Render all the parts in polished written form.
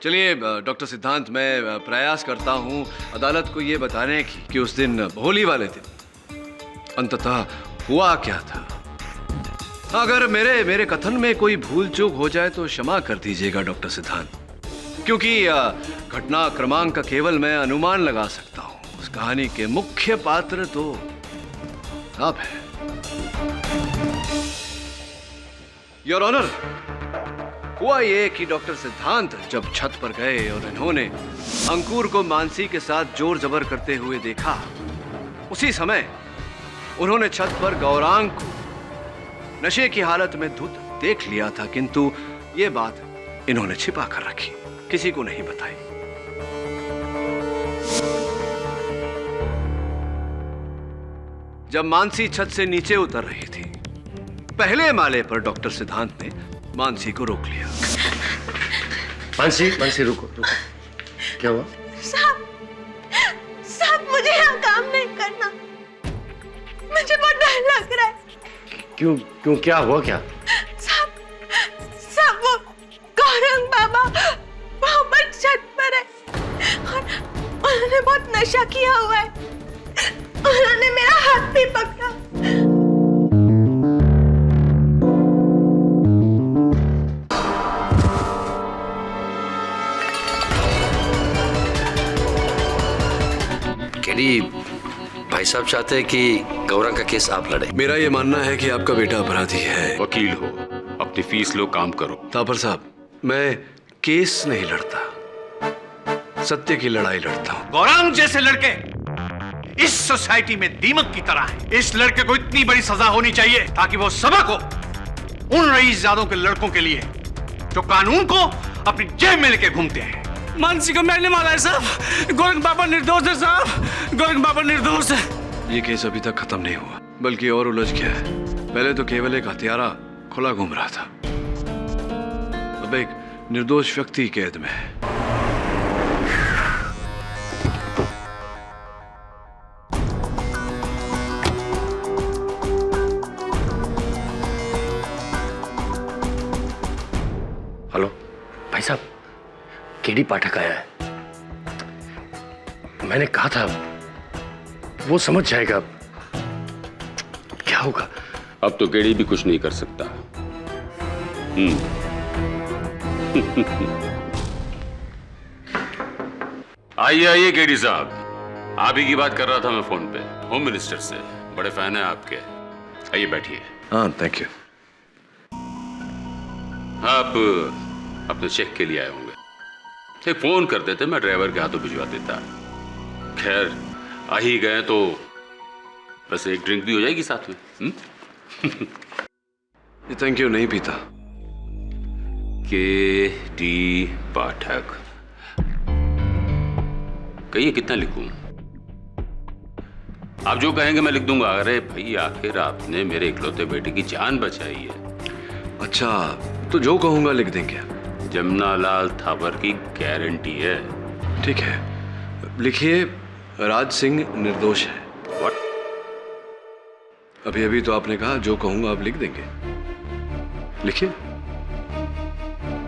चलिए डॉक्टर सिद्धांत, मैं प्रयास करता हूँ अदालत को ये बताने की कि उस दिन होली वाले दिन अंततः हुआ क्या था। अगर मेरे कथन में कोई भूल चूक हो जाए तो क्षमा कर दीजिएगा डॉक्टर सिद्धांत, क्योंकि घटना क्रमांक का केवल मैं अनुमान लगा सकता हूँ। उस कहानी के मुख्य पात्र तो आप हैं। योर ऑनर, हुआ ये कि डॉक्टर सिद्धांत जब छत पर गए और इन्होंने अंकुर को मानसी के साथ जोर जबर करते हुए देखा, उसी समय उन्होंने छत पर गौरांग को नशे की हालत में धुत देख लिया था, किंतु ये बात इन्होंने छिपा कर रखी, किसी को नहीं बताई। जब मानसी छत से नीचे उतर रही थी, पहले माले पर डॉक्टर सिद्धांत ने मानसी को रोक लिया। मानसी रुको। क्या हुआ? साहब मुझे यहाँ काम नहीं करना, मुझे बहुत डर लग रहा है। क्यों क्या हुआ? क्या साहब वो गौरंग बाबा वहां पर छत पर है और उन्होंने बहुत नशा किया हुआ है। उन्होंने मेरा हाथ भी पकड़ा। केडी, भाई साहब चाहते हैं कि गौरंग का केस आप लड़े। मेरा ये मानना है कि आपका बेटा अपराधी है। वकील हो, अपनी फीस लो, काम करो। तापर साहब, मैं केस नहीं लड़ता, सत्य की लड़ाई लड़ता हूँ। गौरांग जैसे लड़के इस सोसाइटी में दीमक की तरह हैं। इस लड़के को इतनी बड़ी सजा होनी चाहिए ताकि वो सबक हो उन रईसजादों के लड़कों के लिए जो कानून को अपनी जेब में लेके घूमते हैं। मानसी को मैंने मारा है साहब। गौरंग बाबा निर्दोष है साहब, गौरंग बाबा निर्दोष है। ये केस अभी तक खत्म नहीं हुआ, बल्कि और उलझ गया है। पहले तो केवल एक हत्यारा खुला घूम रहा था, अब एक निर्दोष व्यक्ति कैद में है। हेलो भाई साहब, केडी पाठक आया है। मैंने कहा था वो समझ जाएगा। क्या होगा? अब तो केडी भी कुछ नहीं कर सकता। आइए केडी साहब, आप ही की बात कर रहा था मैं फोन पे, होम मिनिस्टर से। बड़े फैन हैं आपके। आइए बैठिए। हाँ, थैंक यू। आप अपने चेक के लिए आए होंगे। एक फोन कर देते, मैं ड्राइवर के हाथों भिजवा देता। खैर आ ही गए तो बस एक ड्रिंक भी हो जाएगी साथ में। ये थैंक यू नहीं पीता। केडी पाठक, कहिए कितना लिखूं? आप जो कहेंगे मैं लिख दूंगा। अरे भाई, आखिर आपने मेरे इकलौते बेटे की जान बचाई है। अच्छा, तो जो कहूंगा लिख देंगे? जमनालाल थावर की गारंटी है। ठीक है, लिखिए राज सिंह निर्दोष है। What? अभी अभी तो आपने कहा जो कहूंगा आप लिख देंगे। लिखिए।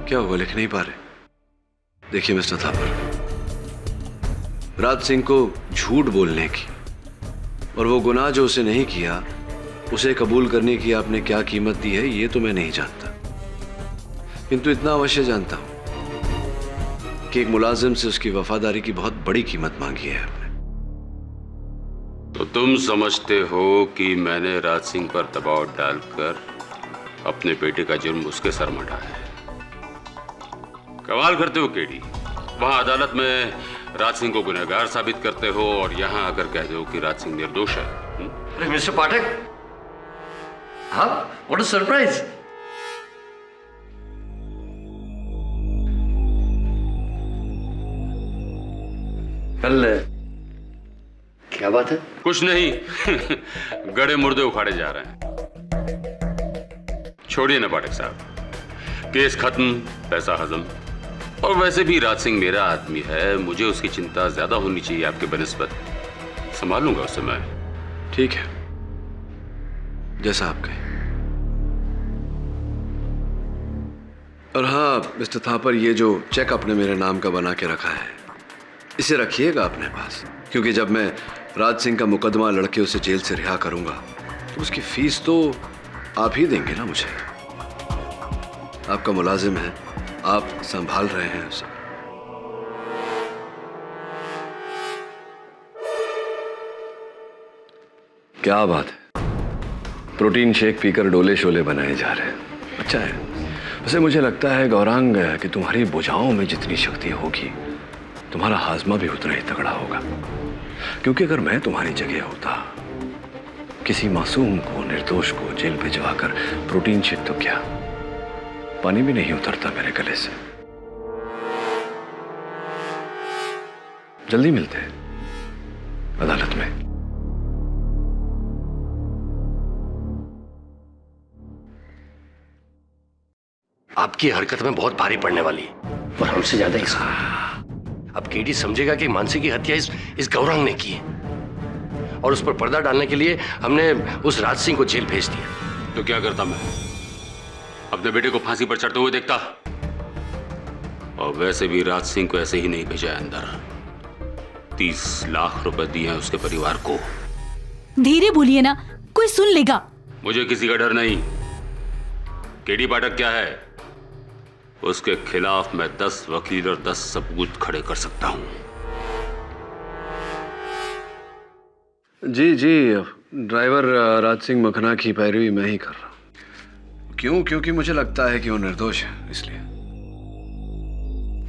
क्या हुआ, लिख नहीं पा रहे? देखिए मिस्टर थापर, राज सिंह को झूठ बोलने की और वो गुनाह जो उसे नहीं किया उसे कबूल करने की आपने क्या कीमत दी है ये तो मैं नहीं जानता, किंतु इतना अवश्य जानता हूं कि एक मुलाजिम से उसकी वफादारी की बहुत बड़ी कीमत मांगी है आपने। तो तुम समझते हो कि मैंने राज सिंह पर दबाव डालकर अपने बेटे का जुर्म उसके सर मढ़ा है। कमाल करते हो केडी, वहां अदालत में राज सिंह को गुनहगार साबित करते हो और यहां आकर कह दो कि राज सिंह निर्दोष है। अरे मिस्टर पाठक, हाँ, व्हाट अ सरप्राइज। कल क्या बात है? कुछ नहीं। गड़े मुर्दे उखाड़े जा रहे हैं। छोड़िए ना पाठक साहब, केस खत्म, पैसा हजम। और वैसे भी राज सिंह मेरा आदमी है, मुझे उसकी चिंता ज्यादा होनी चाहिए आपके बनिस्बत। संभालूंगा उसे मैं। ठीक है, जैसा आप कहें। और हाँ मिस्टर थापर, ये जो चेक आपने मेरे नाम का बना के रखा है, इसे रखिएगा अपने पास, क्योंकि जब मैं राज सिंह का मुकदमा लड़के उसे जेल से रिहा करूंगा तो उसकी फीस तो आप ही देंगे ना मुझे। आपका मुलाजिम है, आप संभाल रहे हैं उसे। क्या बात है, प्रोटीन शेक पीकर डोले शोले बनाए जा रहे हैं, अच्छा है। वैसे मुझे लगता है गौरांग कि तुम्हारी भुजाओं में जितनी शक्ति होगी तुम्हारा हाजमा भी उतना ही तगड़ा होगा, क्योंकि अगर मैं तुम्हारी जगह होता, किसी मासूम को, निर्दोष को जेल भिजवाकर प्रोटीन शेक तो क्या, पानी भी नहीं उतरता मेरे गले से। जल्दी मिलते हैं अदालत में। आपकी हरकत में बहुत भारी पड़ने वाली है, और हमसे ज्यादा इसको। अब केडी समझेगा कि मानसी की हत्या इस गौरांग ने की है, और उस पर पर्दा डालने के लिए हमने उस राज सिंह को जेल भेज दिया। तो क्या करता मैं? अपने बेटे को फांसी पर चढ़ते हुए देखता। और वैसे भी राज सिंह को ऐसे ही नहीं भेजा है अंदर, 30 लाख रुपए दिए हैं उसके परिवार को। धीरे बोलिए ना, कोई सुन लेगा। मुझे किसी का डर नहीं। केडी पाठक क्या है, उसके खिलाफ मैं 10 वकील और 10 सबूत खड़े कर सकता हूं। जी जी, ड्राइवर राज सिंह मखना की पैरवी मैं ही कर रहा हूं। क्यों? क्योंकि मुझे लगता है कि वो निर्दोष है, इसलिए।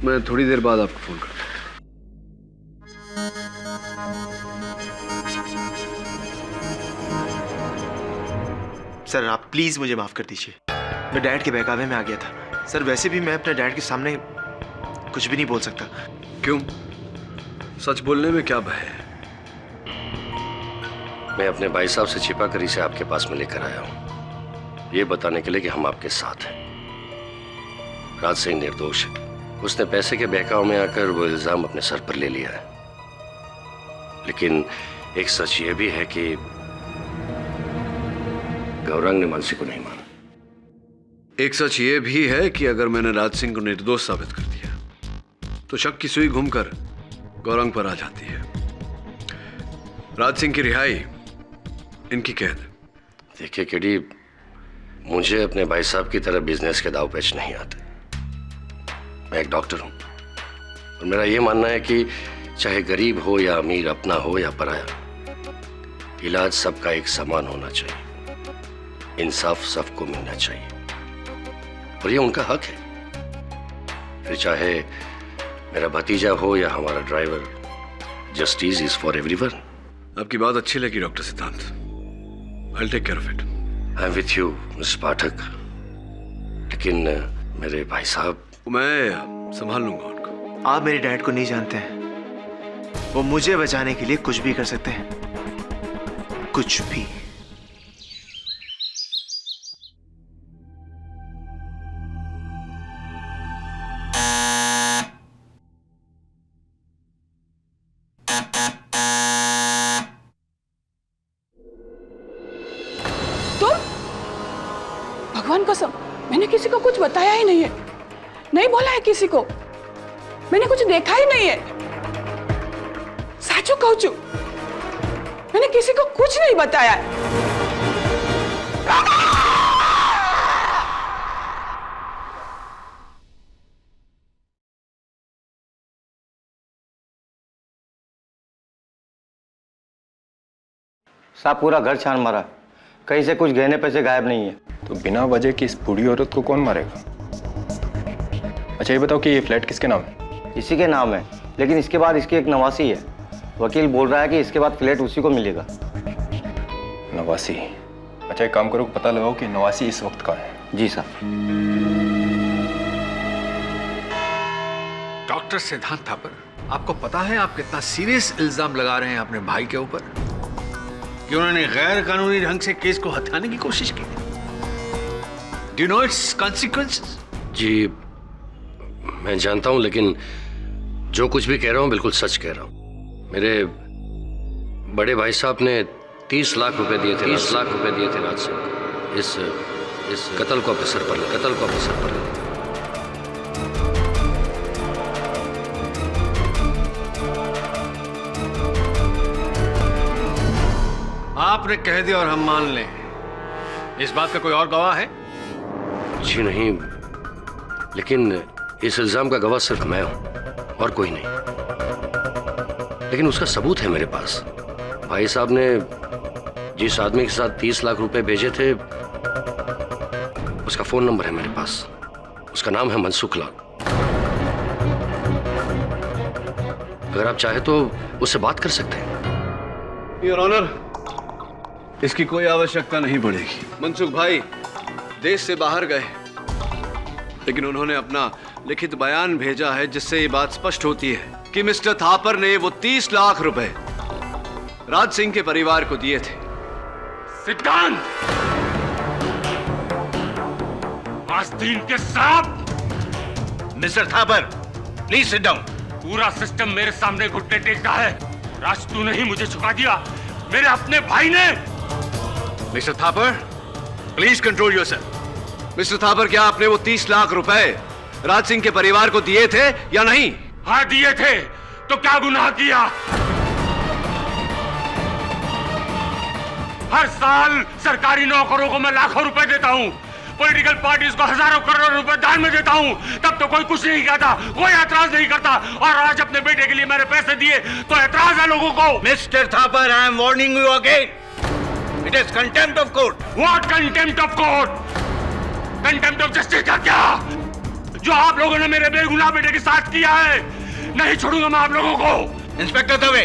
मैं थोड़ी देर बाद आपको फोन करता हूं। सर आप प्लीज मुझे माफ कर दीजिए, मैं डैड के बहकावे में आ गया था। सर वैसे भी मैं अपने डैड के सामने कुछ भी नहीं बोल सकता। क्यों? सच बोलने में क्या भय है? मैं अपने भाई साहब से छिपा कर इसे आपके पास में लेकर आया हूं, ये बताने के लिए कि हम आपके साथ हैं। राज सिंह निर्दोष है, उसने पैसे के बहकाव में आकर वो इल्जाम अपने सर पर ले लिया है। लेकिन एक सच ये भी है कि गौरांग ने मानसी को नहीं माना। एक सच ये भी है कि अगर मैंने राज सिंह को निर्दोष साबित कर दिया तो शक की सुई घूमकर गौरांग पर आ जाती है। राज सिंह की रिहाई, इनकी कैद। देखिए केडी, मुझे अपने भाई साहब की तरह बिजनेस के दाव पेच नहीं आते। मैं एक डॉक्टर हूं, और मेरा यह मानना है कि चाहे गरीब हो या अमीर, अपना हो या पराया, इलाज सबका एक समान होना चाहिए, इंसाफ सबको मिलना चाहिए, और ये उनका हक है। फिर चाहे मेरा भतीजा हो या हमारा driver, justice is for everyone. आपकी बात अच्छी लगी डॉक्टर सिद्धांत। I'll take care of it. I am with you mister Pathak, लेकिन मेरे भाई साहब। मैं संभाल लूंगा उनको। आप मेरे डैड को नहीं जानते हैं, वो मुझे बचाने के लिए कुछ भी कर सकते हैं, कुछ भी। भगवान कसम, मैंने किसी को कुछ बताया ही नहीं है, नहीं बोला है किसी को, मैंने कुछ देखा ही नहीं है। साचू कहूं छू, मैंने किसी को कुछ नहीं बताया है। साहब पूरा घर छान मारा, कहीं से कुछ गहने पैसे गायब नहीं है। तो बिना वजह की इस बूढ़ी औरत को कौन मारेगा? अच्छा ये बताओ कि ये फ्लैट किसके नाम है? इसी के नाम है, लेकिन इसके बाद इसकी एक नवासी है। वकील बोल रहा है कि इसके बाद फ्लैट उसी को मिलेगा। नवासी? अच्छा एक काम करो, पता लगाओ कि नवासी इस वक्त कहाँ है। जी साहब। डॉक्टर सिद्धांत थापर, आपको पता है आप कितना सीरियस इल्जाम लगा रहे हैं अपने भाई के ऊपर कि उन्होंने गैर कानूनी ढंग से केस को हथियाने की कोशिश की? Do you know its consequences? जी मैं जानता हूं, लेकिन जो कुछ भी कह रहा हूं बिल्कुल सच कह रहा हूं। मेरे बड़े भाई साहब ने 30 लाख रुपए दिए थे, 30 लाख रुपए दिए थे राज सिंह को। इस कत्ल को अपने सर पर ले, कत्ल को अपने सर पर ले। आपने कह दिया और हम मान लें, इस बात का कोई और गवाह है? जी नहीं, लेकिन इस इल्जाम का गवाह सिर्फ मैं हूं और कोई नहीं। लेकिन उसका सबूत है मेरे पास। भाई साहब ने जिस आदमी के साथ 30 लाख रुपए भेजे थे, उसका फोन नंबर है मेरे पास। उसका नाम है मनसुख लाल। अगर आप चाहे तो उससे बात कर सकते हैं। योर ऑनर, इसकी कोई आवश्यकता नहीं पड़ेगी। मनसुख भाई देश से बाहर गए, लेकिन उन्होंने अपना लिखित बयान भेजा है जिससे ये बात स्पष्ट होती है कि मिस्टर थापर ने वो 30 लाख रुपए राज सिंह के परिवार को दिए थे। सिद्धांत, आस्तीन के सांप। Mister Thapar, please sit down. पूरा सिस्टम मेरे सामने घुटने टेकता है। राज तूने ही मुझे चुका दिया, मेरे अपने भाई ने। Mister Thapar, please control yourself. Mister Thapar, क्या आपने वो 30 लाख रुपए राज सिंह के परिवार को दिए थे या नहीं? हाँ दिए थे। तो क्या गुनाह किया? हर साल सरकारी नौकरों को मैं लाखों रुपए देता हूँ, पॉलिटिकल पार्टीज को हजारों करोड़ रुपए दान में देता हूँ, तब तो कोई कुछ नहीं कहता, कोई ऐतराज नहीं करता। और आज अपने बेटे के लिए मैंने पैसे दिए तो ऐतराज है लोगों को। Mister Thapar, I am warning you again, it is contempt of court. What contempt of court? Contempt of justice का क्या? जो आप लोगों ने मेरे बेगुनाह बेटे के साथ किया है, नहीं छोड़ूंगा मैं आप लोगों को। Inspector Dave,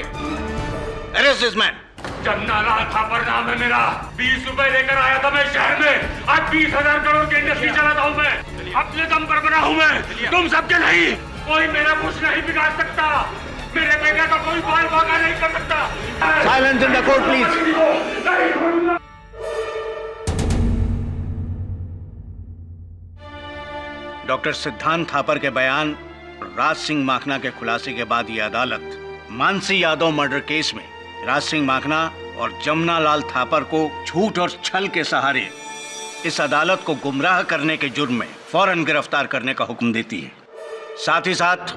arrest this man. Jamna Lal Thapar नाम है मेरा। 20 रुपए लेकर आया था मैं शहर में, आज 20,000 करोड़ की इंडस्ट्री चलाता हूँ मैं। अपने दम पर बना हूँ मैं, तुम सबके नहीं। कोई मेरा कुछ नहीं बिगाड़ सकता, मेरे बेटे का कोई बाल बाका नहीं कर सकता। Silence in the court please. Doctor सिद्धांत थापर के बयान राज सिंह माखना के खुलासे के बाद यह अदालत मानसी यादव मर्डर केस में राज सिंह माखना और जमुना लाल थापर को झूठ और छल के सहारे इस अदालत को गुमराह करने के जुर्म में फौरन गिरफ्तार करने का हुक्म देती है। साथ ही साथ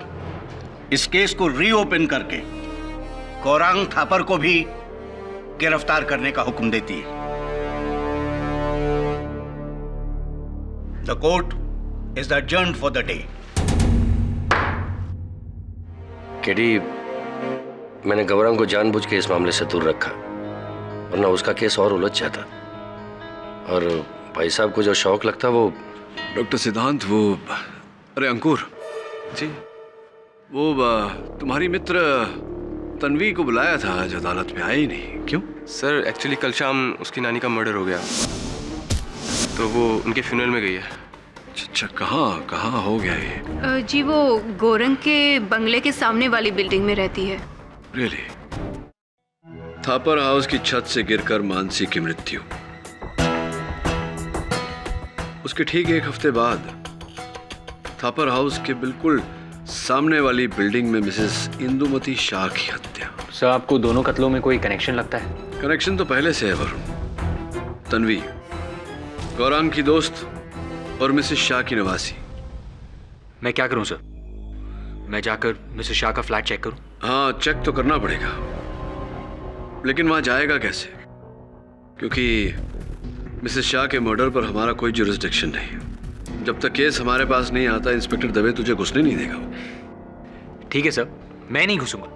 इस केस को रीओपन करके गौरांग थापर को भी गिरफ्तार करने का हुक्म देती है। The court is adjourned for the day. KD, मैंने गौरंग को जानबूझ के इस मामले से दूर रखा, वरना उसका केस और उलझ जाता। और भाई साहब को जो शौक लगता वो। डॉक्टर सिद्धांत, वो अरे अंकुर जी, वो तुम्हारी मित्र तन्वी को बुलाया था, आज अदालत में आई नहीं, क्यों? सर एक्चुअली कल शाम उसकी नानी का मर्डर हो गया, तो वो उनके फ्यूनरल में गई है। अच्छा, कहाँ हो गया ये? जी वो गोरंग के बंगले के सामने वाली बिल्डिंग में रहती है। रियली? थापर हाउस की छत से गिरकर मानसी की मृत्यु। उसके ठीक एक हफ्ते बाद थापर हाउस के बिल्कुल सामने वाली बिल्डिंग में मिसेस इंदुमती शाह की हत्या। सर आपको दोनों कत्लों में कोई कनेक्शन लगता है? कनेक्शन तो पहले से है वरुण। तन्वी गौरांग की दोस्त और मिसेस शाह की नवासी। मैं क्या करूं सर? मैं जाकर मिसेस शाह का फ्लैट चेक करूं? हाँ, चेक तो करना पड़ेगा, लेकिन वहां जाएगा कैसे? क्योंकि मिसेस शाह के मर्डर पर हमारा कोई जुरिस्डिक्शन नहीं। जब तक केस हमारे पास नहीं आता, इंस्पेक्टर दवे तुझे घुसने नहीं देगा। ठीक है सर, मैं नहीं घुसूंगा,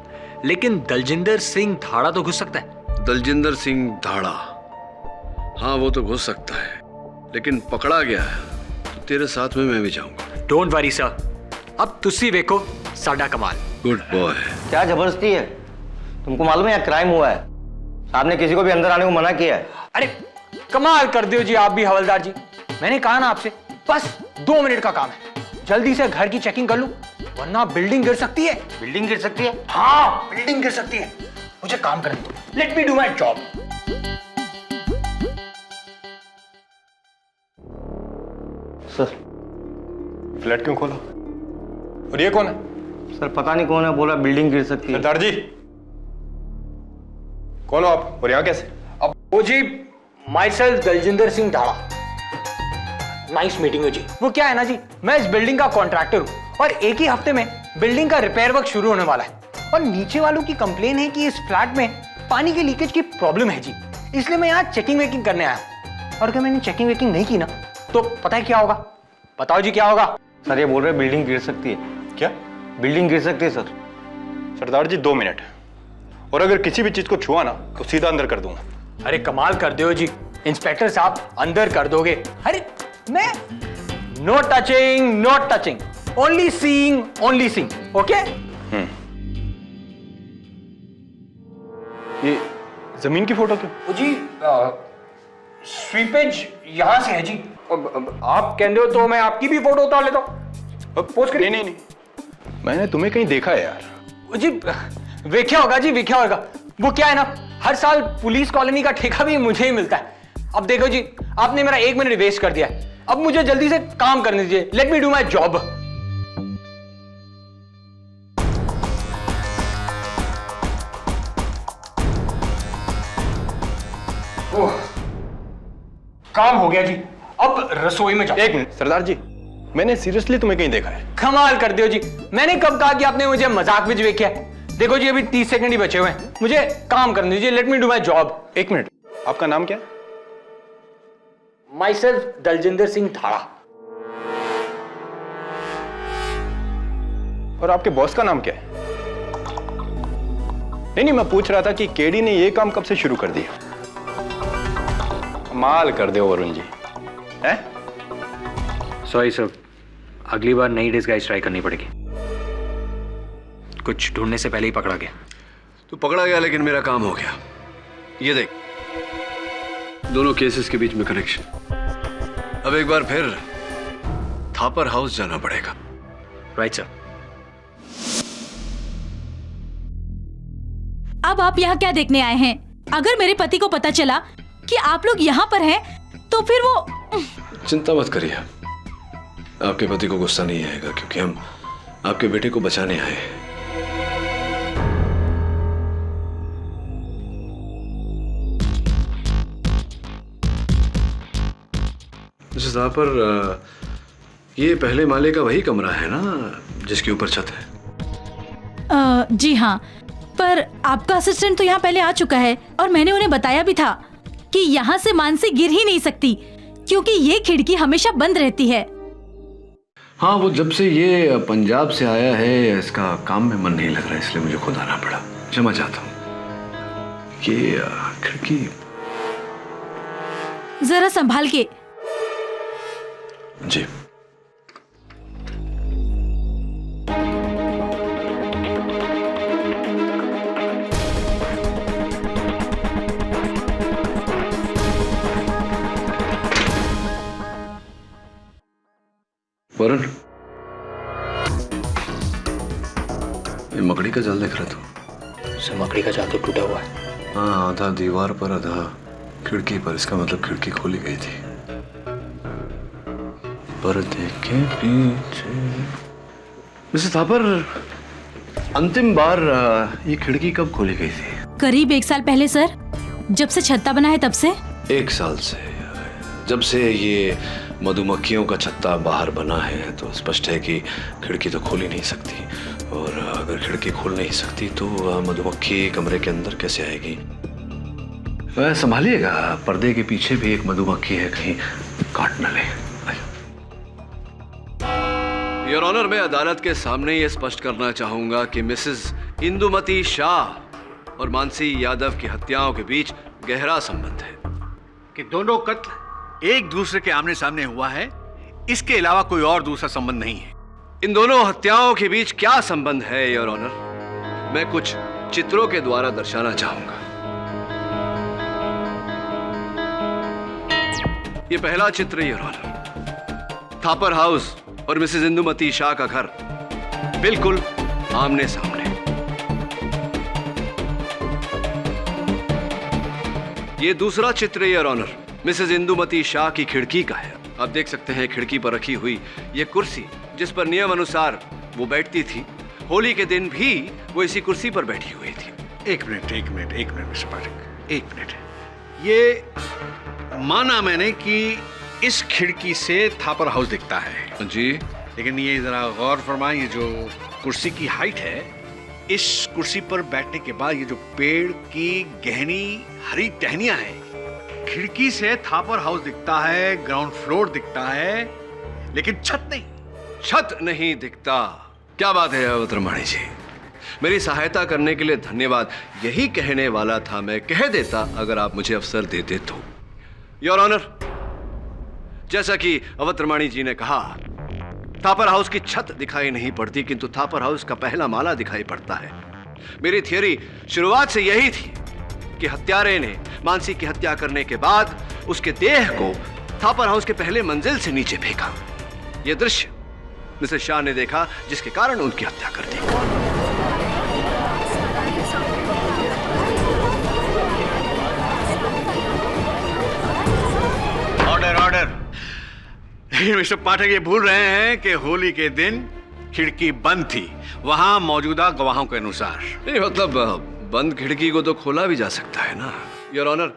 लेकिन दलजिंदर सिंह धाड़ा तो घुस सकता है। दलजिंदर सिंह धाड़ा? हाँ, वो तो घुस सकता है, लेकिन पकड़ा गया है तो तेरे साथ में मैं भी जाऊंगा। डोंट वरी सर, अब तुसी देखो साडा कमाल। Good boy. क्या जबरदस्ती है? तुमको मालूम है यहाँ क्राइम हुआ है, साहब ने किसी को भी अंदर आने को मना किया है। अरे कमाल कर दियो जी आप भी हवलदार जी। मैंने कहा ना आपसे, बस 2 मिनट का काम है, जल्दी से घर की चेकिंग कर लूं, वरना बिल्डिंग गिर सकती है। बिल्डिंग गिर सकती है? हाँ, बिल्डिंग गिर सकती है। मुझे काम करने दो, late me do my job. Sir flat क्यों खोला? और ये कौन है? सर पता नहीं कौन है, बोला बिल्डिंग गिर सकती है। सरदार जी कौन हो आप और यहाँ कैसे? अब वो जी myself Daljinder Singh Dhada. Nice meeting you जी। वो क्या है ना जी, मैं इस बिल्डिंग का कॉन्ट्रैक्टर हूँ और एक ही हफ्ते में बिल्डिंग का रिपेयर वर्क शुरू होने वाला है। और नीचे वालों की कंप्लेन है कि इस फ्लैट में पानी के लीकेज की प्रॉब्लम है जी, इसलिए मैं यहाँ चेकिंग वेकिंग करने आया हूँ। और अगर मैंने चेकिंग वेकिंग नहीं की ना तो पता है क्या होगा? बताओ जी क्या होगा? सर ये बोल रहे बिल्डिंग गिर सकती है। क्या? बिल्डिंग गिर सकती है सर। सरदार जी 2 मिनट, और अगर किसी भी चीज को छुआ ना तो सीधा अंदर कर दूंगा। अरे कमाल कर दो जी इंस्पेक्टर साहब, अंदर कर दोगे? अरे मैं no touching, only seeing, okay? ये जमीन की फोटो क्यों? ओ जी स्वीपेज यहां से है जी। अब आप कहते हो तो मैं आपकी भी फोटो उतार लेता हूं। पोस्ट करिए। नहीं, मैंने तुम्हें कहीं देखा है यार। ओ जी वेख्या होगा जी, वेख्या होगा। वो क्या है ना, हर साल पुलिस कॉलोनी का ठेका भी मुझे ही मिलता है। अब देखो जी, आपने मेरा 1 मिनट वेस्ट कर दिया है। अब मुझे जल्दी से काम करने दीजिए। Let me do my job. काम हो गया जी, अब रसोई में जाओ। 1 मिनट सरदार जी, मैंने सीरियसली तुम्हें कहीं देखा है। कमाल कर दियो जी, मैंने कब कहा कि आपने मुझे मजाक में देखा है? देखो जी अभी 30 सेकंड ही बचे हुए हैं, मुझे काम करने दीजिए। Let me do my job. 1 minute, आपका नाम क्या है? Myself Daljinder Singh Dhada. और आपके बॉस का नाम क्या है? नहीं, मैं पूछ रहा था कि केडी ने ये काम कब से शुरू कर दिया? कमाल कर दो वरुण जी, हैं? सॉरी सर, अगली बार नई डिस्गाइज ट्राई करनी पड़ेगी। कुछ ढूंढने से पहले ही पकड़ा गया। तू पकड़ा गया लेकिन मेरा काम हो गया। ये देख, दोनों केसेस के बीच में कनेक्शन। अब एक बार फिर थापर हाउस जाना पड़ेगा। Right sir. अब आप यहाँ क्या देखने आए हैं? अगर मेरे पति को पता चला कि आप लोग यहाँ पर हैं, तो फिर वो... चिंता मत करिए, आपके पति को गुस्सा नहीं आएगा क्योंकि हम आपके बेटे को बचाने आए हैं। मिसेस पर ये पहले माले का वही कमरा है ना जिसके ऊपर छत है? जी हाँ, पर आपका असिस्टेंट तो यहाँ पहले आ चुका है और मैंने उन्हें बताया भी था कि यहाँ से मानसी गिर ही नहीं सकती क्योंकि ये खिड़की हमेशा बंद रहती है। हाँ, वो जब से ये पंजाब से आया है इसका काम में मन नहीं लग रहा है, इसलिए मुझे खुद आना पड़ा। क्षमा चाहता हूँ। ये खिड़की जरा संभाल के। जी। वरुण, ये मकड़ी का जाल देख रहा था? सर मकड़ी का जाल तो टूटा हुआ है। हाँ, आधा दीवार पर आधा खिड़की पर। इसका मतलब खिड़की खोली गई थी। पर्दे के पीछे। मिसेस थापर, अंतिम बार ये खिड़की कब खोली गई थी? करीब 1 साल पहले सर, जब से छत्ता बना है तब से। 1 साल से? जब से ये मधुमक्खियों का छत्ता बाहर बना है तो स्पष्ट है कि खिड़की तो खोल ही नहीं सकती, और अगर खिड़की खोल नहीं सकती तो मधुमक्खी कमरे के अंदर कैसे आएगी? संभालिएगा, पर्दे के पीछे भी एक मधुमक्खी है, कहीं काट न ले। योर ऑनर, मैं अदालत के सामने ये स्पष्ट करना चाहूंगा कि मिसेस इंदुमती शाह और मानसी यादव की हत्याओं के बीच गहरा संबंध है। कि दोनों कत्ल एक दूसरे के आमने सामने हुआ है, इसके अलावा कोई और दूसरा संबंध नहीं है। इन दोनों हत्याओं के बीच क्या संबंध है योर ऑनर, मैं कुछ चित्रों के द्वारा दर्शाना चाहूंगा। ये पहला चित्र योर ऑनर, थापर हाउस और मिसेस इंदुमती शाह का घर बिल्कुल आमने सामने। ये दूसरा चित्र your honour, Mrs Indumati Shah की खिड़की का है। आप देख सकते हैं खिड़की पर रखी हुई ये कुर्सी जिस पर नियम अनुसार वो बैठती थी। होली के दिन भी वो इसी कुर्सी पर बैठी हुई थी। एक मिनट मिस्टर पाठक, 1 मिनट। ये माना मैंने कि इस खिड़की से थापर हाउस दिखता है जी, लेकिन ये जरा गौर फरमाइए, जो कुर्सी की हाइट है इस कुर्सी पर बैठने के बाद ये जो पेड़ की गहनी हरी टहनियां हैं, खिड़की से थापर हाउस दिखता है, ग्राउंड फ्लोर दिखता है, लेकिन छत नहीं। छत नहीं दिखता? क्या बात है अवतरमाणी जी, मेरी सहायता करने के लिए धन्यवाद। यही कहने वाला था, मैं कह देता अगर आप मुझे अवसर देते तो। योर ऑनर, जैसा कि अवतरमाणी जी ने कहा, थापर हाउस की छत दिखाई नहीं पड़ती, किंतु थापर हाउस का पहला माला दिखाई पड़ता है। मेरी थियरी शुरुआत से यही थी कि हत्यारे ने मानसी की हत्या करने के बाद उसके देह को थापर हाउस के पहले मंजिल से नीचे फेंका। यह दृश्य मिसेस शाह ने देखा, जिसके कारण उनकी हत्या कर दी। Order order. लेकिन मिस्टर पाठक ये भूल रहे हैं कि होली के दिन खिड़की बंद थी, वहां मौजूदा गवाहों के अनुसार। नहीं मतलब बंद खिड़की को तो खोला भी जा सकता है ना योर ऑनर।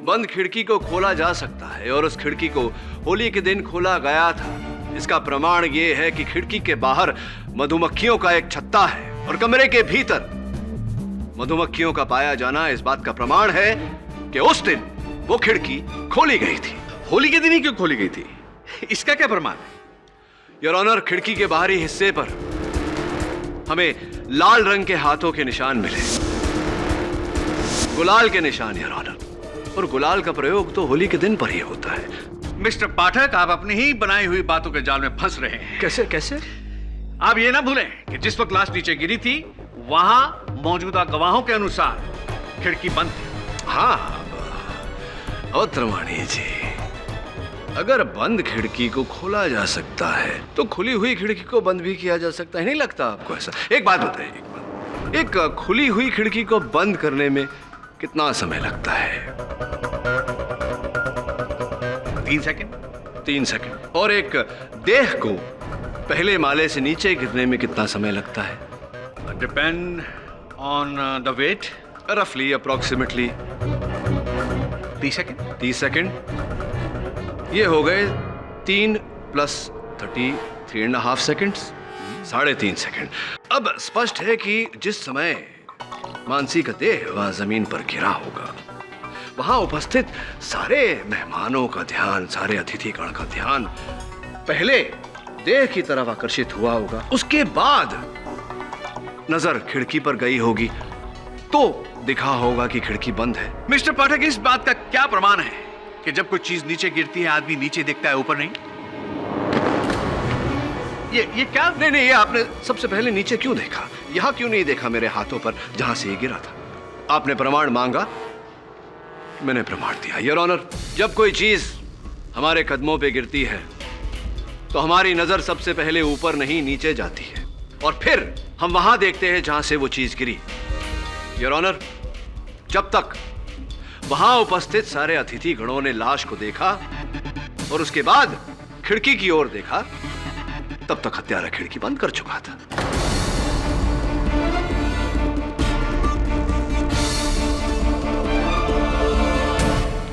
बंद खिड़की को खोला जा सकता है और उस खिड़की को होली के दिन खोला गया था। इसका प्रमाण ये है कि खिड़की के बाहर मधुमक्खियों का एक छत्ता है और कमरे के भीतर मधुमक्खियों का पाया जाना इस बात का प्रमाण है कि उस दिन वो खिड़की खोली गई थी। होली के दिन ही क्यों खोली गई थी, इसका क्या प्रमाण है? योर ऑनर, खिड़की के बाहरी हिस्से पर हमें लाल रंग के हाथों के निशान मिले, गुलाल के निशान योर ऑनर। और गुलाल का प्रयोग तो होली के दिन पर ही होता है। मिस्टर पाठक, आप अपनी ही बनाई हुई बातों के जाल में फंस रहे हैं। कैसे कैसे? आप ये ना भूलें कि जिस वक्त लाश नीचे गिरी थी वहां मौजूदा गवाहों के अनुसार खिड़की बंद थी। हाँ अवतरमाणी जी, अगर बंद खिड़की को खोला जा सकता है तो खुली हुई खिड़की को बंद भी किया जा सकता है, नहीं लगता आपको ऐसा? एक बात बताइए, एक खुली हुई खिड़की को बंद करने में कितना समय लगता है? 3 सेकंड। 3 सेकंड। और एक देह को पहले माले से नीचे गिरने में कितना समय लगता है? Depend on the weight. रफली अप्रोक्सीमेटली 30 सेकंड। 30 सेकंड। ये हो गए 3 + 30, 3.5 सेकंड्स, 3.5 सेकंड। अब स्पष्ट है कि जिस समय मानसी का देह वहां जमीन पर गिरा होगा, वहां उपस्थित सारे मेहमानों का ध्यान, सारे अतिथिगण का ध्यान पहले देह की तरफ आकर्षित हुआ होगा, उसके बाद नजर खिड़की पर गई होगी तो दिखा होगा कि खिड़की बंद है। मिस्टर पाठक, इस बात का क्या प्रमाण है कि जब कोई चीज नीचे गिरती है आदमी नीचे देखता है, ऊपर नहीं? ये क्या? नहीं, ये आपने सबसे पहले नीचे क्यों देखा? यहां क्यों नहीं देखा मेरे हाथों पर जहां से ये गिरा था? आपने प्रमाण मांगा, मैंने प्रमाण दिया। योर ऑनर, जब कोई चीज हमारे कदमों पे गिरती है तो हमारी नजर सबसे पहले ऊपर नहीं नीचे जाती है और फिर हम वहां देखते हैं जहां से वो चीज गिरी। योर ऑनर, जब तक वहां उपस्थित सारे अतिथि गणों ने लाश को देखा और उसके बाद खिड़की की ओर देखा, तब तक हत्यारा खिड़की बंद कर चुका था।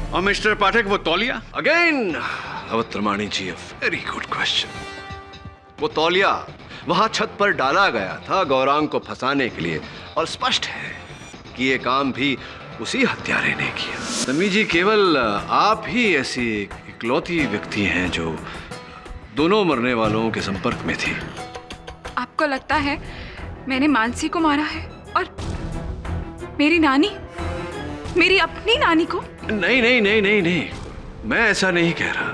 और मिस्टर पाठक, वो तौलिया? अगेन अवतरमाणी जी, वेरी गुड क्वेश्चन। वो तौलिया वहां छत पर डाला गया था गौरांग को फंसाने के लिए, और स्पष्ट है कि ये काम भी उसी हत्यारे ने किया। तन्वी जी, केवल आप ही ऐसी इकलौती व्यक्ति हैं जो दोनों मरने वालों के संपर्क में थी। आपको लगता है मैंने मानसी को मारा है और मेरी नानी, मेरी अपनी नानी को? नहीं, मैं ऐसा नहीं कह रहा,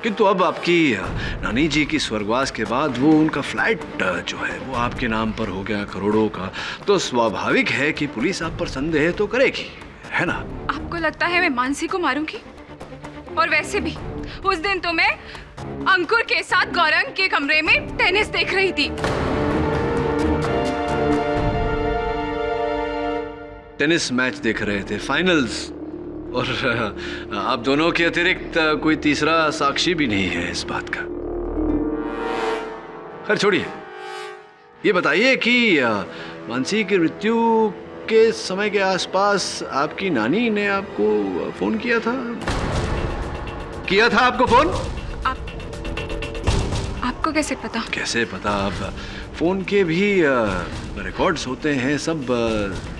किंतु अब आपकी नानी जी की स्वर्गवास के बाद वो उनका फ्लैट जो है वो आपके नाम पर हो गया करोड़ों का, तो स्वाभाविक है कि पुलिस आप पर संदेह तो करेगी, है ना? आपको लगता है मैं मानसी को मारूंगी? और वैसे भी उस दिन तो मैं अंकुर के साथ गौरंग के कमरे में टेनिस देख रही थी। टेनिस मैच देख रहे थे, फाइनल्स, और आप दोनों के अतिरिक्त कोई तीसरा साक्षी भी नहीं है इस बात का। खैर छोड़िए, ये बताइए कि मानसी की मृत्यु के समय के आसपास आपकी नानी ने आपको फोन किया था? आपको फोन? आपको कैसे पता? कैसे पता? आप फोन के भी रिकॉर्ड्स होते हैं, सब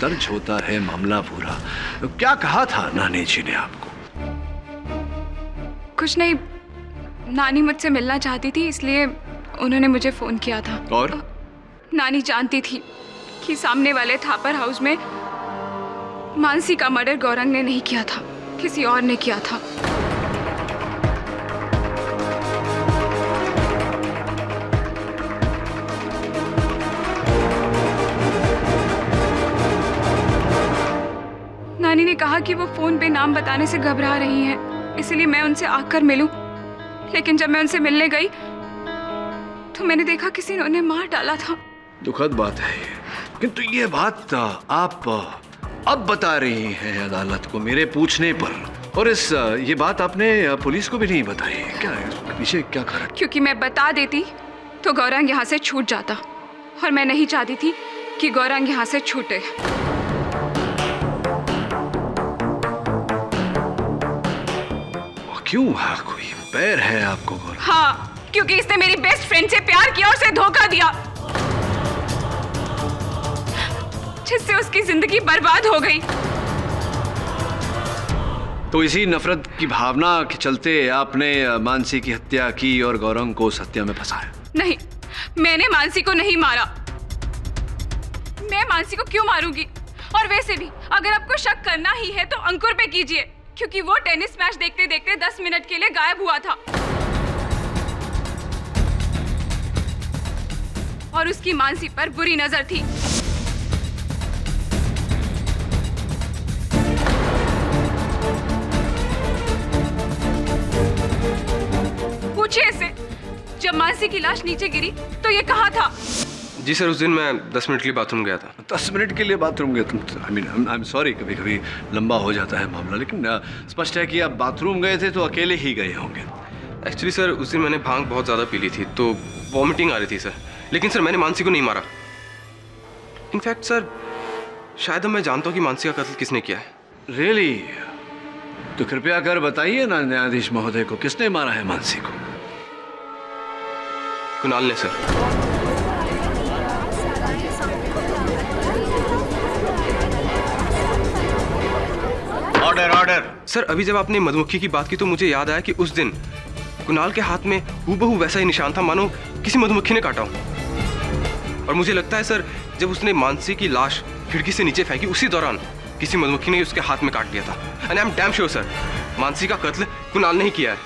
दर्ज होता है मामला पूरा। तो क्या कहा था नानी जी ने आपको? कुछ नहीं, नानी मुझसे मिलना चाहती थी, इसलिए उन्होंने मुझे फोन किया था। और नानी जानती थी कि सामने वाले थापर हाउस में मानसी का मर्डर गौरंग ने नहीं किया था, किसी और ने किया था। नानी ने कहा कि वो फोन पे नाम बताने से घबरा रही हैं, इसलिए मैं उनसे आकर मिलूं। लेकिन जब मैं उनसे मिलने गई तो मैंने देखा किसी ने उन्हें मार डाला था। दुखद बात है ये, किंतु ये बात आप अब बता रही हैं अदालत को मेरे पूछने पर, और ये बात आपने पुलिस को भी नहीं बताई। क्या है इसके पीछे, क्या कारण? क्योंकि मैं बता देती तो गौरंग यहाँ से छूट जाता, और मैं नहीं चाहती थी कि गौरंग यहाँ से छूटे। क्यों? कोई पैर है आपको गौरंग? हाँ, क्योंकि इसने मेरी बेस्ट फ्रेंड से प्यार किया और उसे धोखा दिया, जिससे उसकी जिंदगी बर्बाद हो गई। तो इसी नफरत की भावना के चलते आपने मानसी की हत्या की और गौरंग को उस हत्या में फंसाया? नहीं, मैंने मानसी को नहीं मारा। मैं मानसी को क्यों मारूंगी? और वैसे भी अगर आपको शक करना ही है तो अंकुर पे कीजिए, क्योंकि वो टेनिस मैच देखते देखते 10 मिनट के लिए गायब हुआ था और उसकी मानसी पर बुरी नजर थी। पूछिए इससे, जब मानसी की लाश नीचे गिरी तो ये कहा था? जी सर, उस दिन मैं 10 मिनट के लिए बाथरूम गया था। 10 मिनट के लिए बाथरूम गए तुम? आई एम सॉरी, कभी कभी लंबा हो जाता है मामला, लेकिन स्पष्ट है कि आप बाथरूम गए थे तो अकेले ही गए होंगे। एक्चुअली सर, उस दिन मैंने भांग बहुत ज़्यादा पी ली थी तो वॉमिटिंग आ रही थी सर। लेकिन सर मैंने मानसी को नहीं मारा। इनफैक्ट सर, शायद अब मैं जानता हूँ कि मानसी का कत्ल किसने किया है। रियली? तो कृपया कर बताइए ना न्यायाधीश महोदय को, किसने मारा है मानसी को? कुणाल ने सर। Order order. सर, अभी जब आपने मधुमक्खी की बात की तो मुझे याद आया कि उस दिन कुणाल के हाथ में हूबहू वैसा ही निशान था, मानो किसी मधुमक्खी ने काटा हो। और मुझे लगता है सर, जब उसने मानसी की लाश खिड़की से नीचे फेंकी उसी दौरान किसी मधुमक्खी ने उसके हाथ में काट लिया था। And I am damn sure sir, Mansi का कत्ल कुणाल ने ही किया है।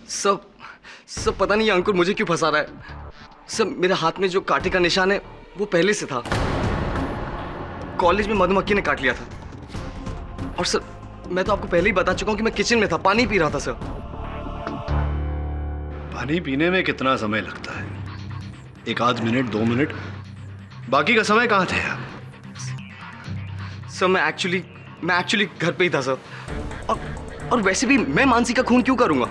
सब पता नहीं अंकुर मुझे क्यों फंसा रहा है। सब मेरे हाथ में जो कांटे का निशान है वो पहले से था। कॉलेज में मधुमक्खी ने काट लिया था। और सर, मैं तो आपको पहले ही बता चुका हूँ कि मैं किचन में था, पानी पी रहा था सर। पानी पीने में कितना समय लगता है? 1 मिनट 2 मिनट? बाकी का समय कहाँ थे आप? सर मैं एक्चुअली घर पे ही था सर। और वैसे भी मैं मानसी का खून क्यों करूंगा?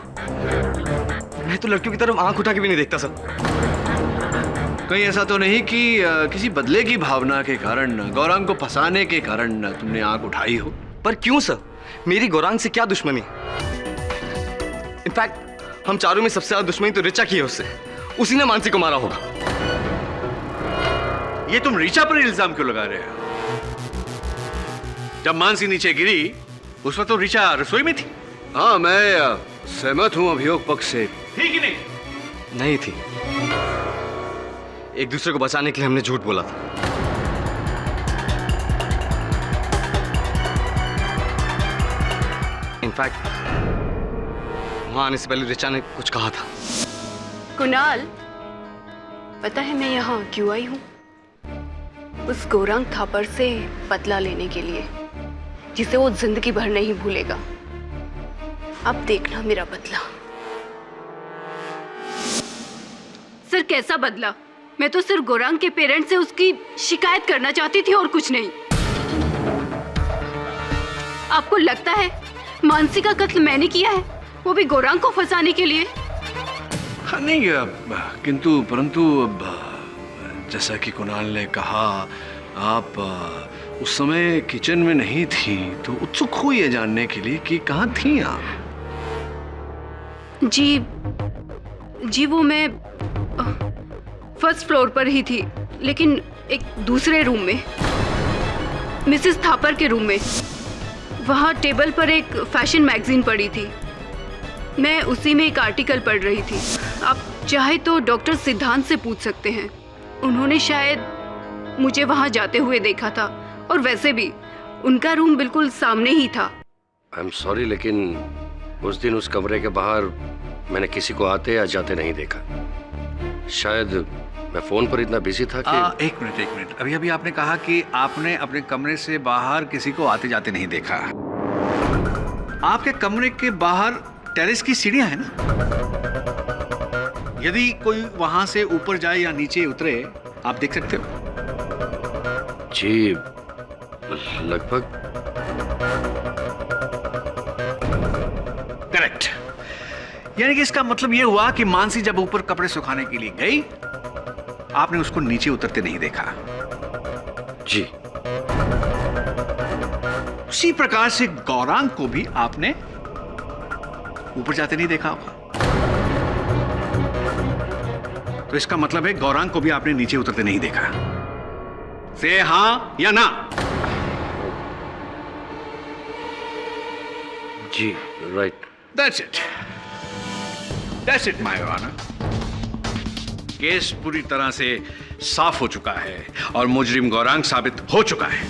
मैं तो लड़कियों की तरफ आंख उठा के भी नहीं देखता सर। कहीं ऐसा तो नहीं कि किसी बदले की भावना के कारण, गौरांग को फंसाने के कारण तुमने आंख उठाई हो? पर क्यों सर? मेरी गौरांग से क्या दुश्मनी? इनफैक्ट हम चारों में सबसे ज्यादा दुश्मनी तो रिचा की है उससे। उसी ने मानसी को मारा होगा। ये तुम रिचा पर इल्जाम क्यों लगा रहे हो? जब मानसी नीचे गिरी उस वक्त तो रिचा रसोई में थी। हाँ, मैं सहमत हूं अभियोग पक्ष से। थी कि नहीं? नहीं थी। एक दूसरे को बचाने के लिए हमने झूठ बोला था। इनफैक्ट वहां आने से पहले रिचा ने कुछ कहा था। कुणाल, पता है मैं यहाँ क्यों आई हूँ? उस गौरांग थापर से बदला लेने के लिए, जिसे वो जिंदगी भर नहीं भूलेगा। अब देखना मेरा बदला। सर, कैसा बदला? मैं तो सिर्फ गौरांग के पेरेंट्स से उसकी शिकायत करना चाहती थी और कुछ नहीं। आपको लगता है मानसी का कत्ल मैंने किया है, वो भी गौरांग को फंसाने के लिए? हाँ, नहीं, किंतु परंतु जैसा कि कुणाल ने कहा, आप उस समय किचन में नहीं थी, तो उत्सुक हुई है जानने के लिए कि कहाँ थी आप? जी वो मैं फर्स्ट फ्लोर पर ही थी, लेकिन एक दूसरे रूम में, मिसेस थापर के रूम में। वहाँ टेबल पर एक फैशन मैगजीन पड़ी थी। मैं उसी में एक आर्टिकल पढ़ रही थी। आप चाहे तो डॉक्टर सिद्धांत से पूछ सकते हैं, उन्होंने शायद मुझे वहाँ जाते हुए देखा था, और वैसे भी उनका रूम बिल्कुल सामने ही था। आई एम सॉरी, लेकिन उस दिन उस कमरे के बाहर मैंने किसी को आते या जाते नहीं देखा। शायद मैं फोन पर इतना बिजी था कि एक मिनट। अभी अभी आपने कहा कि आपने अपने कमरे से बाहर किसी को आते जाते नहीं देखा। आपके कमरे के बाहर टेरेस की सीढ़ियां हैं ना? यदि कोई वहां से ऊपर जाए या नीचे उतरे, आप देख सकते हो? जी, लगभग। करेक्ट। यानी कि इसका मतलब यह हुआ कि मानसी जब ऊपर कपड़े सुखाने के लिए गई, आपने उसको नीचे उतरते नहीं देखा। जी। उसी प्रकार से गौरांग को भी आपने ऊपर जाते नहीं देखा होगा। तो इसका मतलब है गौरांग को भी आपने नीचे उतरते नहीं देखा। से हां या ना? जी, right. That's it, my honor. Case पूरी तरह से साफ हो चुका है और मुजरिम गौरांग साबित हो चुका है।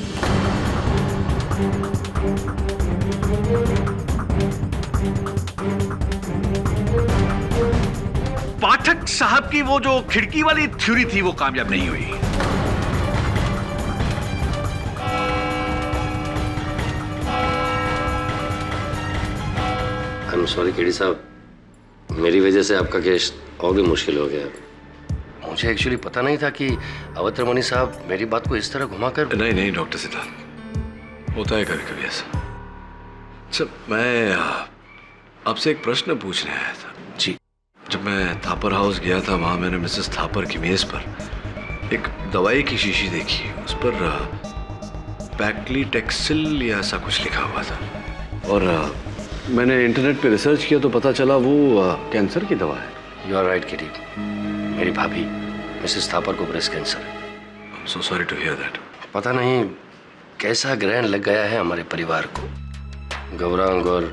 पाठक साहब की वो जो खिड़की वाली थ्योरी थी, वो कामयाब नहीं हुई। आई एम सॉरी केडी साहब, मेरी वजह से आपका केस और भी मुश्किल हो गया। मुझे एक्चुअली पता नहीं था कि अवत्रमणि साहब मेरी बात को इस तरह घुमाकर। नहीं डॉक्टर सिद्धांत, होता है कभी कभी ऐसा। सर, मैं आपसे एक प्रश्न पूछने आया था। जी। जब मैं थापर हाउस गया था, वहां मैंने मिसेस थापर की मेज पर एक दवाई की शीशी देखी। उस पर पैक्लीटेक्सिल या ऐसा कुछ लिखा हुआ था, और मैंने इंटरनेट पे रिसर्च किया तो पता चला वो कैंसर की दवा है। यू आर राइट केडी, मेरी भाभी मिसेस थापर को ब्रेस्ट कैंसर है। I am so sorry to hear that. पता नहीं कैसा ग्रहण लग गया है हमारे परिवार को। गौरांग और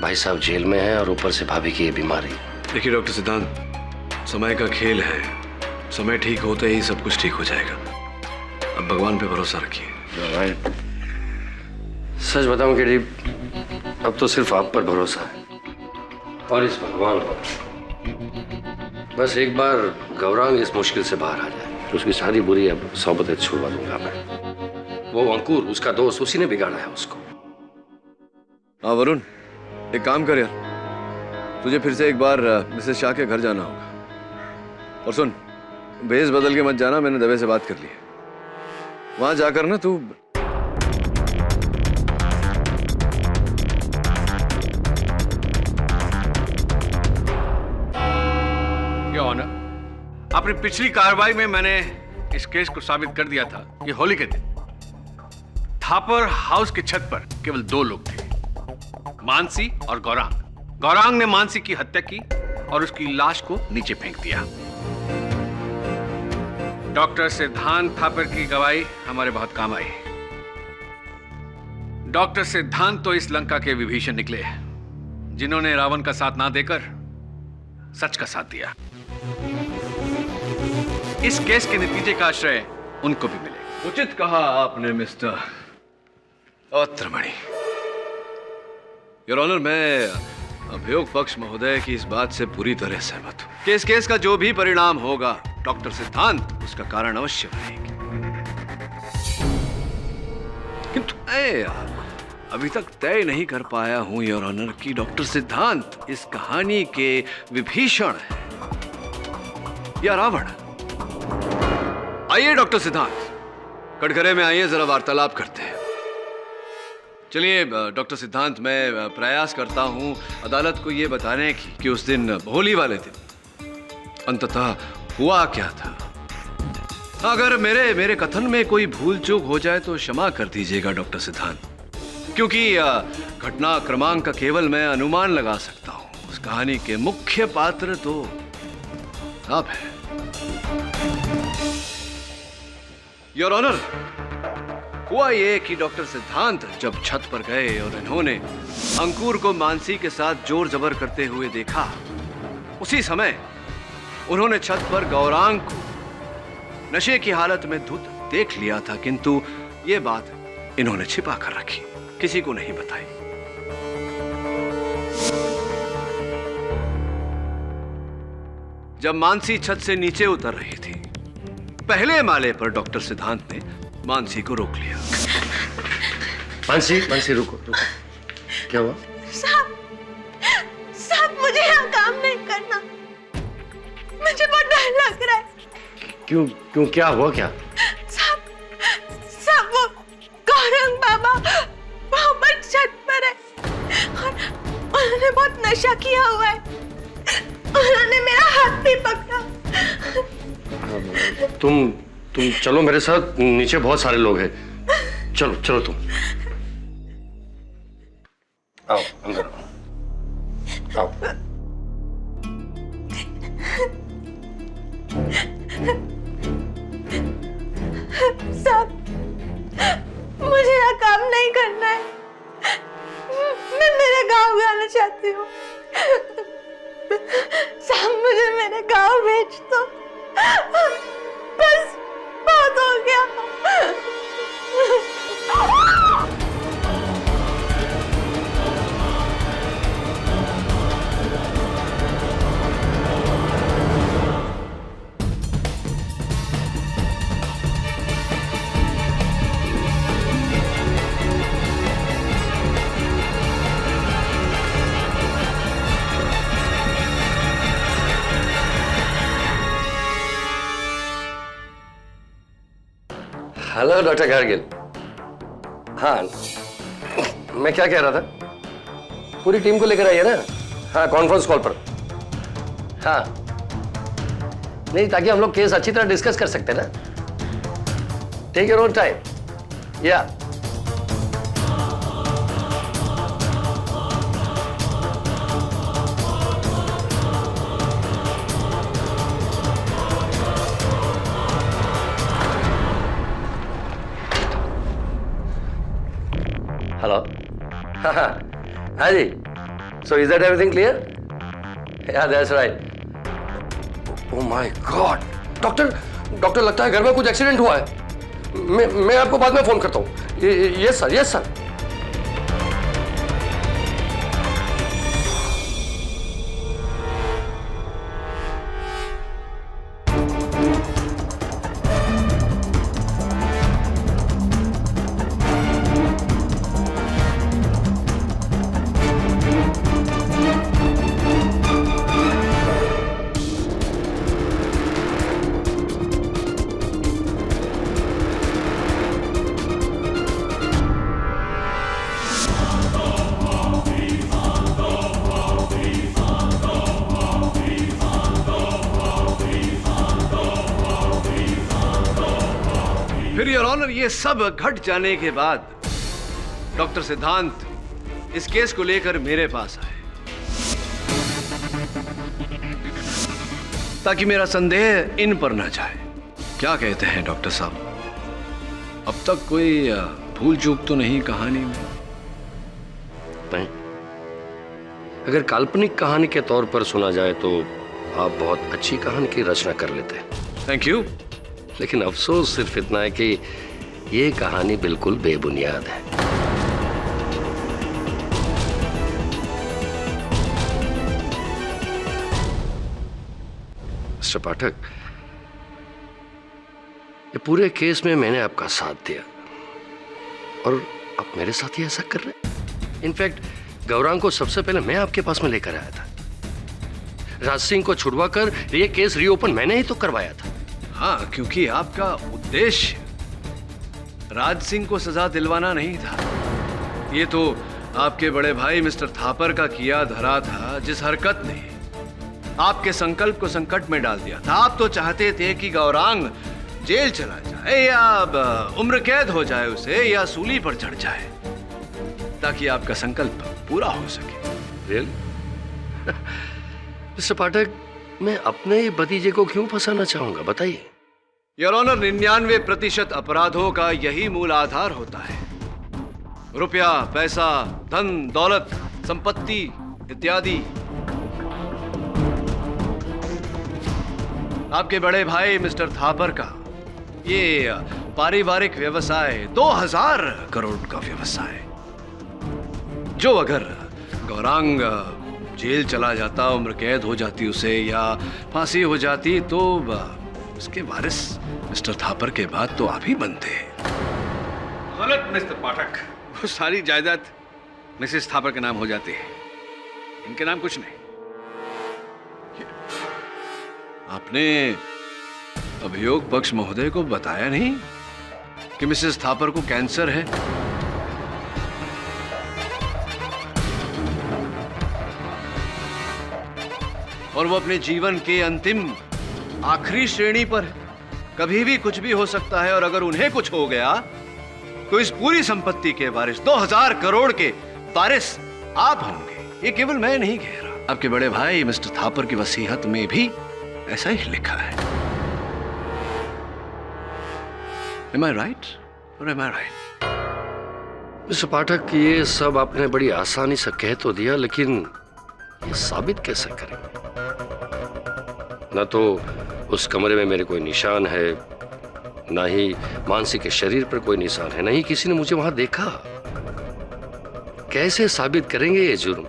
भाई साहब जेल में हैं, और ऊपर से भाभी की ये बीमारी। देखिए डॉक्टर सिद्धांत, समय का खेल है। समय ठीक होते ही सब कुछ ठीक हो जाएगा। अब भगवान पे भरोसा रखिए। राइट। सच बताऊं केडी, अब तो सिर्फ आप पर भरोसा है और इस भगवान पर। बस एक बार गौरांग इस मुश्किल से बाहर आ जाए तो उसकी सारी बुरी अब सोबतें छुड़वा दूंगा मैं। वो अंकुर, उसका दोस्त, उसी ने बिगाड़ा है उसको। हाँ वरुण, एक काम कर यार, तुझे फिर से एक बार मिसेस शाह के घर जाना होगा। और सुन, भेस बदल के मत जाना, मैंने दवे से बात कर ली है। वहां जाकर ना तू अपनी पिछली कार्रवाई में मैंने इस केस को साबित कर दिया था कि होली के दिन थापर हाउस की छत पर केवल 2 लोग थे, मानसी और गौरांग। गौरांग ने मानसी की हत्या की और उसकी लाश को नीचे फेंक दिया। डॉक्टर सिद्धांत थापर की गवाही हमारे बहुत काम आई। डॉक्टर सिद्धांत तो इस लंका के विभीषण निकले, जिन्होंने रावण का साथ ना देकर सच का साथ दिया। इस केस के नतीजे का आश्रय उनको भी मिले। उचित कहा आपने मिस्टर अवत्रमणि। योर ऑनर, मैं अभियोग पक्ष महोदय की इस बात से पूरी तरह सहमत हूं कि इस केस का जो भी परिणाम होगा, डॉक्टर सिद्धांत उसका कारण अवश्य बनेगी। किंतु मैं अभी तक तय नहीं कर पाया हूं योर ऑनर कि डॉक्टर सिद्धांत इस कहानी के विभीषण है या रावण। आइए डॉक्टर सिद्धांत, कटघरे में आइए, जरा वार्तालाप करते हैं। चलिए डॉक्टर सिद्धांत, मैं प्रयास करता हूं अदालत को यह बताने की कि उस दिन होली वाले दिन अंततः हुआ क्या था। अगर मेरे कथन में कोई भूल चूक हो जाए तो क्षमा कर दीजिएगा डॉक्टर सिद्धांत, क्योंकि घटना क्रमांक का केवल मैं अनुमान लगा सकता हूं। उस कहानी के मुख्य पात्र तो आप हैं। योर ऑनर, हुआ ये कि डॉक्टर सिद्धांत जब छत पर गए और इन्होंने अंकुर को मानसी के साथ जोर जबर करते हुए देखा, उसी समय उन्होंने छत पर गौरांग को नशे की हालत में धुत देख लिया था, किंतु ये बात इन्होंने छिपा कर रखी, किसी को नहीं बताई। जब मानसी छत से नीचे उतर रही थी, पहले माले पर डॉक्टर सिद्धांत ने मानसी को रोक लिया। मानसी, मानसी रुको रुको, क्या हुआ? साहब मुझे यहाँ काम नहीं करना, मुझे बहुत डर लग रहा है। क्यों क्यों, क्या हुआ क्या? साहब वो गौरंग बाबा वहाँ पर छत पर है और उन्होंने बहुत नशा किया हुआ है। उन्होंने मेरा हाथ भी पकड़ा। तुम चलो मेरे साथ, नीचे बहुत सारे लोग हैं। चलो चलो तुम आओ, अंदर आओ। साहब मुझे यहाँ काम नहीं करना है, मैं मेरे गांव जाना चाहती हूँ। साहब मुझे मेरे गांव भेज दो, बस बहुत हो गया। Hello doctor gargle. हाँ, मैं क्या कह रहा था, पूरी टीम को लेकर आइए ना। हाँ, कॉन्फ्रेंस कॉल पर। हाँ नहीं, ताकि हम लोग केस अच्छी तरह डिस्कस कर सकते हैं ना। Take your own time. या हेलो। हाँ जी, so is that everything clear? Yeah, that's right. Oh my God, doctor लगता है घर में कुछ एक्सीडेंट हुआ है। मैं आपको बाद में फोन करता हूँ। Yes sir, yes sir. फिर योर ऑनर, ये सब घट जाने के बाद डॉक्टर सिद्धांत इस केस को लेकर मेरे पास आए, ताकि मेरा संदेह इन पर न जाए। क्या कहते हैं डॉक्टर साहब, अब तक कोई भूल चूक तो नहीं कहानी में? नहीं, अगर काल्पनिक कहानी के तौर पर सुना जाए तो आप बहुत अच्छी कहानी की रचना कर लेते हैं। Thank you. लेकिन अफसोस सिर्फ इतना है कि ये कहानी बिल्कुल बेबुनियाद है। मिस्टर पाठक, ये पूरे केस में मैंने आपका साथ दिया और आप मेरे साथ ही ऐसा कर रहे हैं। इनफैक्ट गौरांग को सबसे पहले मैं आपके पास में लेकर आया था। राज सिंह को छुड़वाकर ये केस रीओपन मैंने ही तो करवाया था। हाँ, क्योंकि आपका उद्देश्य राज सिंह को सजा दिलवाना नहीं था। ये तो आपके बड़े भाई मिस्टर थापर का किया धरा था, जिस हरकत ने आपके संकल्प को संकट में डाल दिया था। आप तो चाहते थे कि गौरांग जेल चला जाए या उम्र कैद हो जाए उसे, या सूली पर चढ़ जाए, ताकि आपका संकल्प पूरा हो सके। मिस्टर पाठक, मैं अपने ही भतीजे को क्यों फंसाना चाहूंगा, बताइए। योर ऑनर, 99% अपराधों का यही मूल आधार होता है। रुपया, पैसा, धन, दौलत, संपत्ति इत्यादि। आपके बड़े भाई मिस्टर थापर का ये पारिवारिक व्यवसाय 2000 करोड़ का व्यवसाय, जो अगर गौरांग जेल चला जाता, उम्र कैद हो जाती उसे, या फांसी हो जाती, तो उसके वारिस मिस्टर थापर के बाद तो आप ही बनते। गलत मिस्टर पाठक, वो सारी जायदाद मिसेस थापर के नाम हो जाती है, इनके नाम कुछ नहीं। आपने अभियोग पक्ष महोदय को बताया नहीं कि मिसेस थापर को कैंसर है? और वो अपने जीवन के अंतिम आखिरी श्रेणी पर है। कभी भी कुछ भी हो सकता है, और अगर उन्हें कुछ हो गया तो इस पूरी संपत्ति के वारिस, 2000 करोड़ के वारिस आप होंगे। ये केवल मैं नहीं कह रहा, आपके बड़े भाई मिस्टर थापर की वसीयत में भी ऐसा ही लिखा है। Am I right? Or am I right? Mister Pathak, ये सब आपने बड़ी आसानी से कह तो दिया, लेकिन ये साबित कैसे करेंगे? न तो उस कमरे में मेरे कोई निशान है, ना ही मानसी के शरीर पर कोई निशान है, ना ही किसी ने मुझे वहां देखा। कैसे साबित करेंगे ये जुर्म?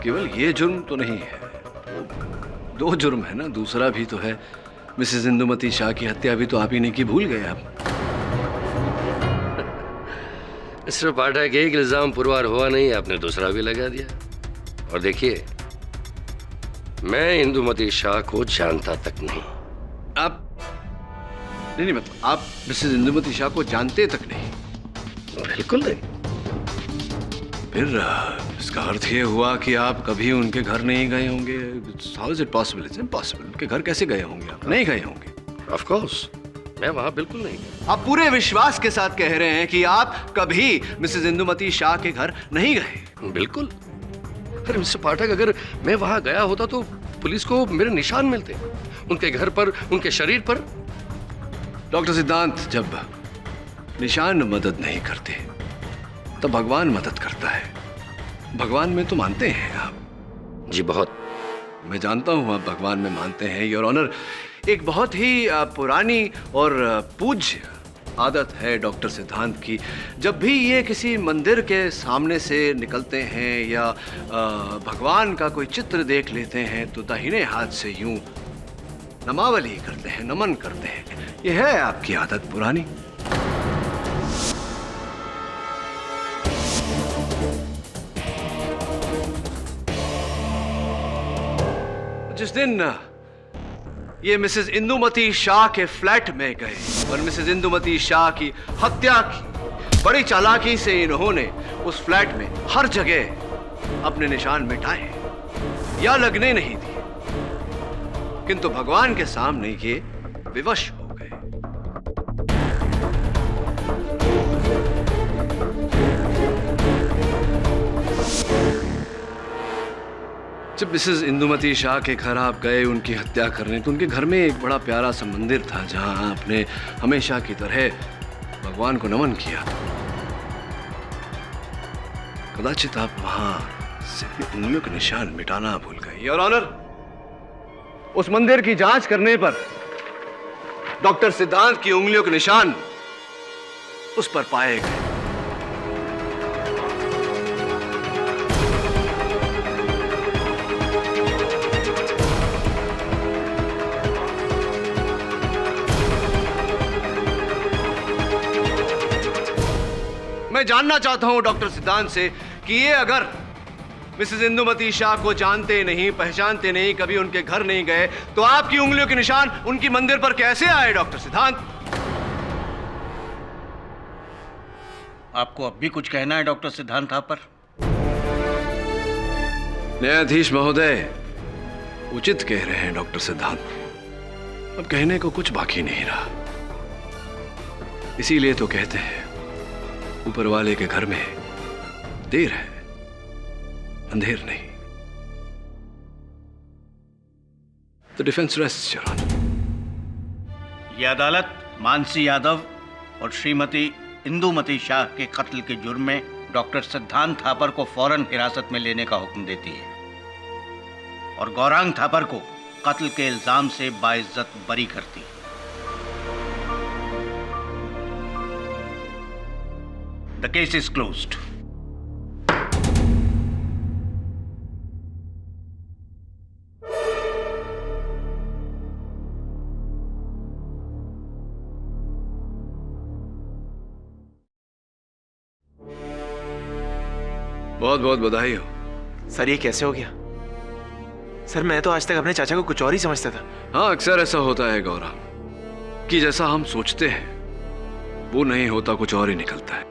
केवल ये जुर्म तो नहीं है, दो जुर्म है ना, दूसरा भी तो है। मिसेस इंदुमती शाह की हत्या भी तो आप ही ने की, भूल गए आप? मिस्टर पाठक, एक इल्जाम पुरवार हुआ नहीं, आपने दूसरा भी लगा दिया। और देखिए, मैं इंदुमती शाह को जानता तक नहीं। आप नहीं, मतलब आप मिसेस इंदुमती शाह को जानते तक नहीं? बिल्कुल नहीं। फिर इसका अर्थ ये हुआ कि आप कभी उनके घर नहीं गए होंगे। How is it possible? It's impossible. उनके घर कैसे गए होंगे आप? नहीं गए होंगे। Of course, मैं वहां बिल्कुल नहीं गया। आप पूरे विश्वास के साथ कह रहे हैं कि आप कभी मिसेस इंदुमती शाह के घर नहीं गए? बिल्कुल। अरे मिस्टर पाठक, अगर मैं वहां गया होता तो पुलिस को मेरे निशान मिलते, उनके घर पर, उनके शरीर पर। डॉक्टर सिद्धांत, जब निशान मदद नहीं करते तब भगवान मदद करता है। भगवान में तो मानते हैं आप? जी बहुत। मैं जानता हूं आप भगवान में मानते हैं योर ऑनर। एक बहुत ही पुरानी और पूज्य आदत है डॉक्टर सिद्धांत की, जब भी ये किसी मंदिर के सामने से निकलते हैं या भगवान का कोई चित्र देख लेते हैं तो दाहिने हाथ से यूं नमावली करते हैं, नमन करते हैं। ये है आपकी आदत पुरानी। जिस दिन ये मिसेस इंदुमती शाह के फ्लैट में गए और मिसेस इंदुमती शाह की हत्या की, बड़ी चालाकी से इन्होंने उस फ्लैट में हर जगह अपने निशान मिटाए या लगने नहीं दिए, किंतु भगवान के सामने ये विवश हो गए। जब मिसेस इंदुमती शाह के घर आप गए उनकी हत्या करने, तो उनके घर में एक बड़ा प्यारा सा मंदिर था जहां आपने हमेशा की तरह भगवान को नमन किया। कदाचित आप वहां से उंगलियों के निशान मिटाना भूल गए। योर ऑनर, उस मंदिर की जांच करने पर डॉक्टर सिद्धांत की उंगलियों के निशान उस पर पाए गए। मैं जानना चाहता हूं डॉक्टर सिद्धांत से कि ये अगर मिसेस इंदुमती शाह को जानते नहीं, पहचानते नहीं, कभी उनके घर नहीं गए, तो आपकी उंगलियों के निशान उनकी मंदिर पर कैसे आए डॉक्टर सिद्धांत? आपको अब भी कुछ कहना है डॉक्टर सिद्धांत थापर? न्यायाधीश महोदय, उचित कह रहे हैं डॉक्टर सिद्धांत। अब कहने को कुछ बाकी नहीं रहा। इसीलिए तो कहते हैं ऊपर वाले के घर में देर है, अंधेर नहीं। The defense rests, Your Honor. यह अदालत मानसी यादव और श्रीमती इंदुमती शाह के कत्ल के जुर्म में डॉक्टर सिद्धांत थापर को फौरन हिरासत में लेने का हुक्म देती है और गौरांग थापर को कत्ल के इल्जाम से बाइज्जत बरी करती है। The case is closed. बहुत बहुत बधाई हो। सर ये कैसे हो गया? सर मैं तो आज तक अपने चाचा को कुछ और ही समझता था। हाँ, अक्सर ऐसा होता है गौरव कि जैसा हम सोचते हैं वो नहीं होता, कुछ और ही निकलता है।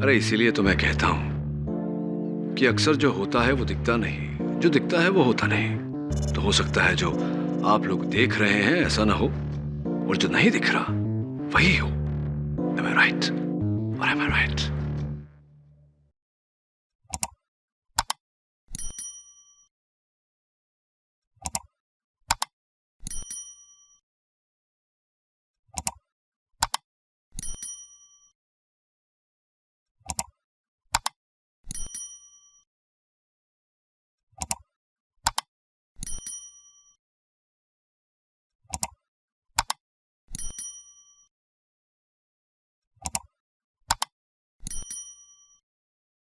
अरे इसीलिए तो मैं कहता हूं कि अक्सर जो होता है वो दिखता नहीं, जो दिखता है वो होता नहीं। तो हो सकता है जो आप लोग देख रहे हैं ऐसा ना हो और जो नहीं दिख रहा वही हो। Am I right? Or am I right?